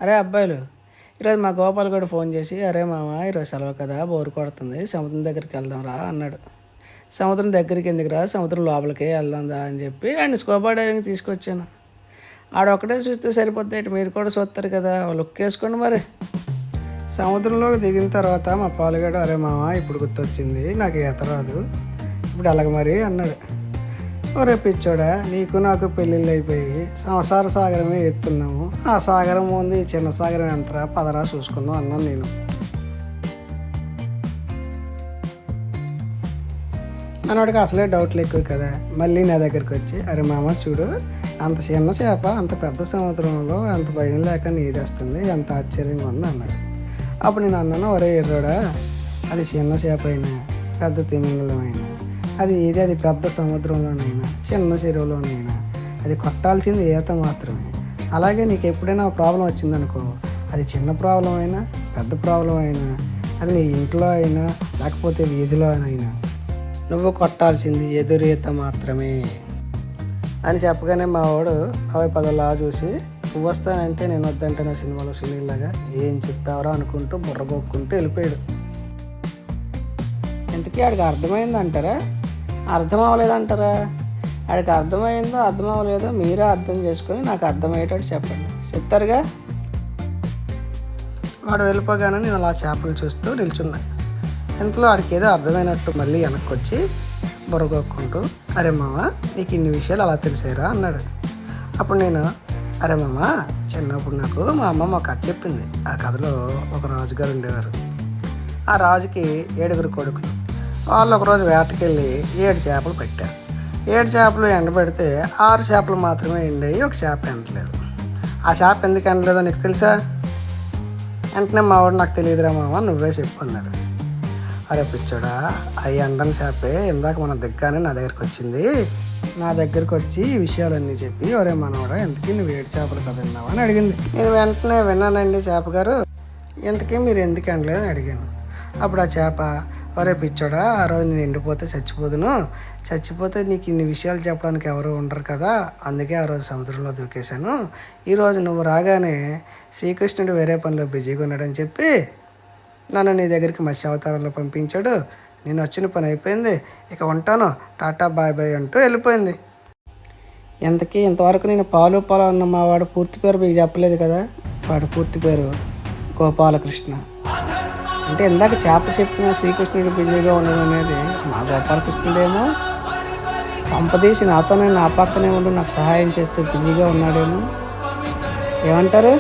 అరే అబ్బాయిలు, ఈరోజు మా గోపాల్ కూడా ఫోన్ చేసి, అరే మామ ఈరోజు సెలవు కదా, బోరు కొడుతుంది, సముద్రం దగ్గరికి వెళ్దాం రా అన్నాడు. సముద్రం దగ్గరికి ఎందుకు రా, సముద్రం లోపలికే వెళ్దాం దా అని చెప్పి ఆయన స్కూబా డైవింగ్ తీసుకొచ్చాను. ఆడొక్కడే చూస్తే సరిపోద్ది, మీరు కూడా చూస్తారు కదా, లుక్ వేసుకోండి మరి. సముద్రంలోకి దిగిన తర్వాత మా పాలుగాడు, అరే మామ ఇప్పుడు గుర్తొచ్చింది, నాకు ఈత రాదు, ఇప్పుడు ఎలాగ మరి అన్నాడు. ఒరే పిచ్చోడా, నీకు నాకు పెళ్ళిళ్ళు అయిపోయి సంసార సాగరమే ఎత్తున్నాము, ఆ సాగరం ఉంది, చిన్న సాగరం ఎంతరా, పదరా చూసుకుందాం అన్నాను నేను. మనవాడికి అసలే డౌట్లు ఎక్కువ కదా, మళ్ళీ నా దగ్గరికి వచ్చి, అరే మామ చూడు, అంత చిన్న చేప అంత పెద్ద సముద్రంలో అంత భయం లేక నీదేస్తుంది, ఎంత ఆశ్చర్యంగా ఉంది అన్నాడు. అప్పుడు నేను అన్నాను, ఒరే ఎర్రోడా, అది చిన్న చేప అయినా పెద్ద తిమింగలం అయినా అది పెద్ద సముద్రంలోనైనా చిన్న చెరువులోనైనా అది కొట్టాల్సింది ఈత మాత్రమే. అలాగే నీకు ఎప్పుడైనా ప్రాబ్లం వచ్చిందనుకో, అది చిన్న ప్రాబ్లం అయినా పెద్ద ప్రాబ్లం అయినా, అది నీ ఇంట్లో అయినా లేకపోతే వీధిలో అయినా నువ్వు కొట్టాల్సింది ఎదురు ఈత మాత్రమే అని చెప్పగానే మా వాడు అవి పదలా చూసి, నువ్వు వస్తానంటే నేను వద్దంటే నా సినిమాలో సునీల్లాగా ఏం చెప్పావరా అనుకుంటూ బుర్రగొక్కుంటూ వెళ్ళిపోయాడు. ఇంతకీ ఆడికి అర్థమైందంటారా, అర్థం అవ్వలేదంటారా? ఆడికి అర్థమైందో అర్థం అవ్వలేదో మీరే అర్థం చేసుకొని నాకు అర్థమయ్యేటట్టు చెప్పండి, చెప్తారుగా. వాడు వెళ్ళిపోగానే నేను అలా చేపలు చూస్తూ నిల్చున్నా. ఇంతలో ఆడికి ఏదో అర్థమైనట్టు మళ్ళీ వెనక్కి వచ్చి బుర్రగొక్కుంటూ, అరే మామ నీకు ఇన్ని విషయాలు అలా తెలిసారా అన్నాడు. అప్పుడు నేను, అరే మామ చిన్నప్పుడు నాకు మా అమ్మమ్మ ఒక కథ చెప్పింది. ఆ కథలో ఒక రాజుగారు ఉండేవారు. ఆ రాజుకి 7 కొడుకులు. వాళ్ళు ఒకరోజు వేటకెళ్ళి 7 చేపలు పెట్టారు. 7 చేపలు ఎండబెడితే 6 చేపలు మాత్రమే ఎండాయి, ఒక చేప ఎండలేదు. ఆ చేప ఎందుకు ఎండలేదో నీకు తెలుసా? వెంటనే మావాడు, నాకు తెలియదురా మామ, నువ్వే చెప్పు అన్నాడు. అరే పిచ్చోడా, అవి ఎండని చేపే ఇందాక మన దిగ్గానే నా దగ్గరికి వచ్చింది. నా దగ్గరికి వచ్చి ఈ విషయాలన్నీ చెప్పి, ఒరే మనవాడా ఎందుకు నువ్వు 7 చేపలు కదా విన్నావా అని అడిగింది. నేను వెంటనే విన్నానండి చేప గారు, ఇంతకీ మీరు ఎందుకు ఎండలేదని అడిగాను. అప్పుడు ఆ చేప, ఒరే పిచ్చోడా, ఆ రోజు నేను ఎండిపోతే చచ్చిపోతే నీకు ఇన్ని విషయాలు చెప్పడానికి ఎవరు ఉండరు కదా, అందుకే ఆ రోజు సముద్రంలో దూకేశాను. ఈరోజు నువ్వు రాగానే శ్రీకృష్ణుడు వేరే పనిలో బిజీగా ఉన్నాడని చెప్పి నన్ను నీ దగ్గరికి మత్స్య అవతారంలో పంపించాడు. నేను వచ్చిన పని అయిపోయింది, ఇక ఉంటాను, టాటా బాయ్ బాయ్ అంటూ వెళ్ళిపోయింది. ఇంతవరకు నేను పాలు అన్న మా వాడు పూర్తి పేరు మీకు చెప్పలేదు కదా. వాడు పూర్తి పేరు గోపాలకృష్ణ. అంటే ఇందాక చేప చెప్పిన శ్రీకృష్ణుడు బిజీగా ఉండడం అనేది మా గోపాలకృష్ణుడేమో పంపదీసి నాతోనే నా పక్కనే ఉండి నాకు సహాయం చేస్తూ బిజీగా ఉన్నాడేమో, ఏమంటారు?